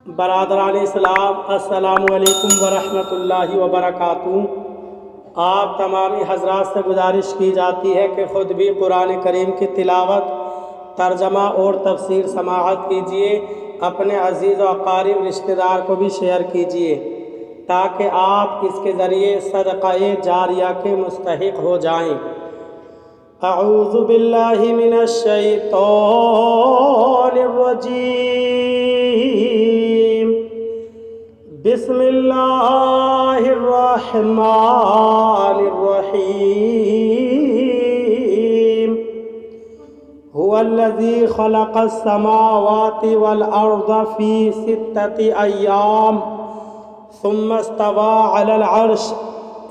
برادران اسلام، السلام علیکم ورحمۃ اللہ وبرکاتہ۔ آپ تمامی حضرات سے گزارش کی جاتی ہے کہ خود بھی قرآن کریم کی تلاوت، ترجمہ اور تفسیر سماعت کیجیے، اپنے عزیز و اقارب رشتہ دار کو بھی شیئر کیجیے تاکہ آپ اس کے ذریعے صدقہ جاریہ کے مستحق ہو جائیں۔ اعوذ باللہ من الشیطان الرجیم، بسم اللہ الرحمن الرحیم۔ هو الذی خلق السماوات والارض فی 6 ایام ثم استوى على العرش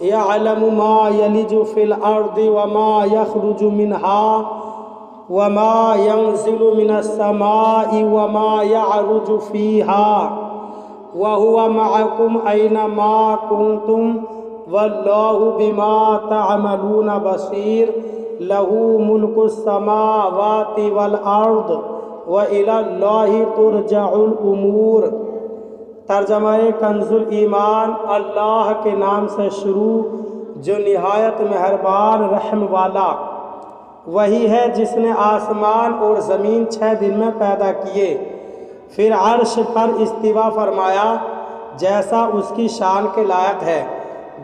يعلم ما يلج في الأرض وما يخرج منها وما ينزل من السماء وما يعرج فيها وهو معكم أينما كنتم والله بما تعملون بصير له ملك السماوات والأرض وإلى الله ترجع الأمور۔ ترجمہ کنز الایمان۔ اللہ کے نام سے شروع جو نہایت مہربان رحم والا۔ وہی ہے جس نے آسمان اور زمین 6 دن میں پیدا کیے، پھر عرش پر استوا فرمایا جیسا اس کی شان کے لائق ہے۔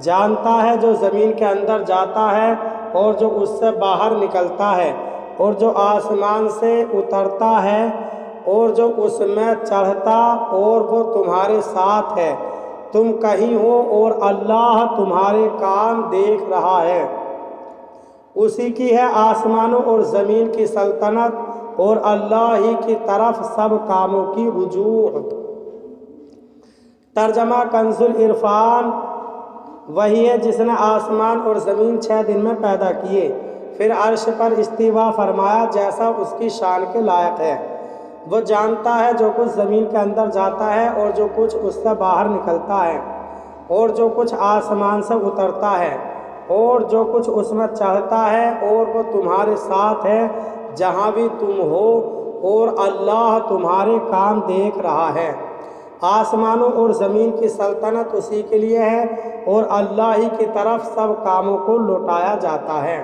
جانتا ہے جو زمین کے اندر جاتا ہے اور جو اس سے باہر نکلتا ہے، اور جو آسمان سے اترتا ہے اور جو اس میں چڑھتا، اور وہ تمہارے ساتھ ہے، تم کہیں ہو اور اللہ تمہارے کام دیکھ رہا ہے۔ اسی کی ہے آسمانوں اور زمین کی سلطنت، اور اللہ ہی کی طرف سب کاموں کی رجوع۔ ترجمہ کنز العرفان۔ وہی ہے جس نے آسمان اور زمین 6 دن میں پیدا کیے، پھر عرش پر استوا فرمایا جیسا اس کی شان کے لائق ہے۔ وہ جانتا ہے جو کچھ زمین کے اندر جاتا ہے اور جو کچھ اس سے باہر نکلتا ہے، اور جو کچھ آسمان سے اترتا ہے، اور جو کچھ اس میں چڑھتا ہے، اور وہ تمہارے ساتھ ہے جہاں بھی تم ہو، اور اللہ تمہارے کام دیکھ رہا ہے۔ آسمانوں اور زمین کی سلطنت اسی کے لیے ہے، اور اللہ ہی کی طرف سب کاموں کو لوٹایا جاتا ہے۔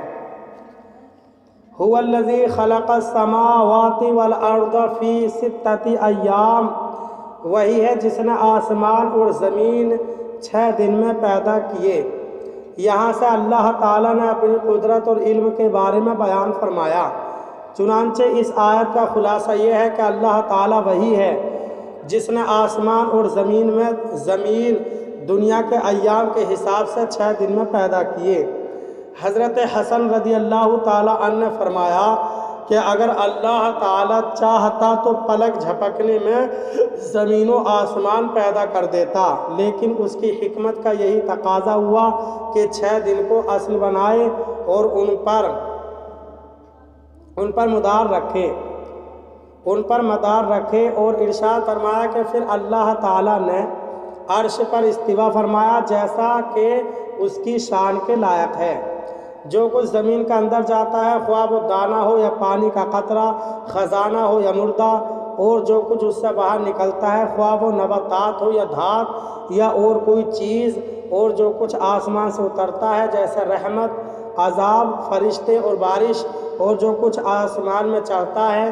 هو الذی خلق السماوات والارض فی 6 ایام۔ وہی ہے جس نے آسمان اور زمین 6 دن میں پیدا کیے۔ یہاں سے اللہ تعالیٰ نے اپنی قدرت اور علم کے بارے میں بیان فرمایا۔ چنانچہ اس آیت کا خلاصہ یہ ہے کہ اللہ تعالیٰ وہی ہے جس نے آسمان اور زمین دنیا کے ایام کے حساب سے 6 دن میں پیدا کیے۔ حضرت حسن رضی اللہ تعالیٰ عنہ نے فرمایا کہ اگر اللہ تعالیٰ چاہتا تو پلک جھپکنے میں زمین و آسمان پیدا کر دیتا، لیکن اس کی حکمت کا یہی تقاضا ہوا کہ 6 دن کو اصل بنائے اور ان پر مدار رکھے، اور ارشاد فرمایا کہ پھر اللہ تعالیٰ نے عرش پر استوا فرمایا جیسا کہ اس کی شان کے لائق ہے۔ جو کچھ زمین کے اندر جاتا ہے، خواہ وہ دانہ ہو یا پانی کا قطرہ، خزانہ ہو یا مردہ، اور جو کچھ اس سے باہر نکلتا ہے، خواہ وہ نباتات ہو یا دھات یا اور کوئی چیز، اور جو کچھ آسمان سے اترتا ہے جیسے رحمت، عذاب، فرشتے اور بارش، اور جو کچھ آسمان میں چڑھتا ہے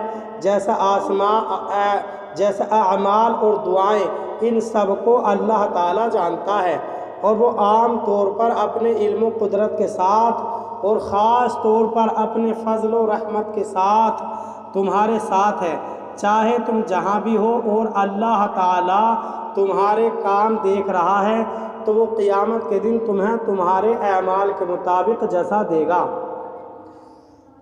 جیسے اعمال اور دعائیں، ان سب کو اللہ تعالیٰ جانتا ہے، اور وہ عام طور پر اپنے علم و قدرت کے ساتھ اور خاص طور پر اپنے فضل و رحمت کے ساتھ تمہارے ساتھ ہے، چاہے تم جہاں بھی ہو، اور اللہ تعالیٰ تمہارے کام دیکھ رہا ہے تو وہ قیامت کے دن تمہیں تمہارے اعمال کے مطابق جزا دے گا۔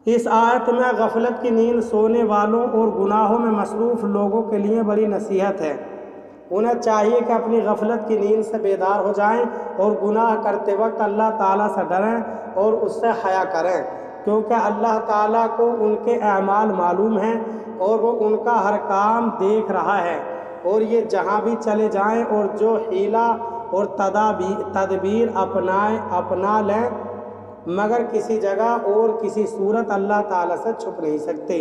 اس آیت میں غفلت کی نیند سونے والوں اور گناہوں میں مصروف لوگوں کے لیے بڑی نصیحت ہے۔ انہیں چاہیے کہ اپنی غفلت کی نیند سے بیدار ہو جائیں اور گناہ کرتے وقت اللہ تعالیٰ سے ڈریں اور اس سے حیا کریں، کیونکہ اللہ تعالیٰ کو ان کے اعمال معلوم ہیں اور وہ ان کا ہر کام دیکھ رہا ہے، اور یہ جہاں بھی چلے جائیں اور جو حیلہ اور تدبیر اپنا لیں، مگر کسی جگہ اور کسی صورت اللہ تعالیٰ سے چھپ نہیں سکتے۔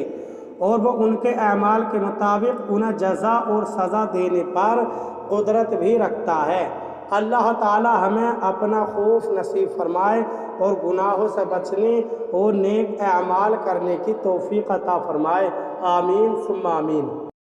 اور وہ ان کے اعمال کے مطابق انہیں جزا اور سزا دینے پر قدرت بھی رکھتا ہے۔ اللہ تعالی ہمیں اپنا خوف نصیب فرمائے اور گناہوں سے بچنے اور نیک اعمال کرنے کی توفیق عطا فرمائے۔ آمین ثم آمین۔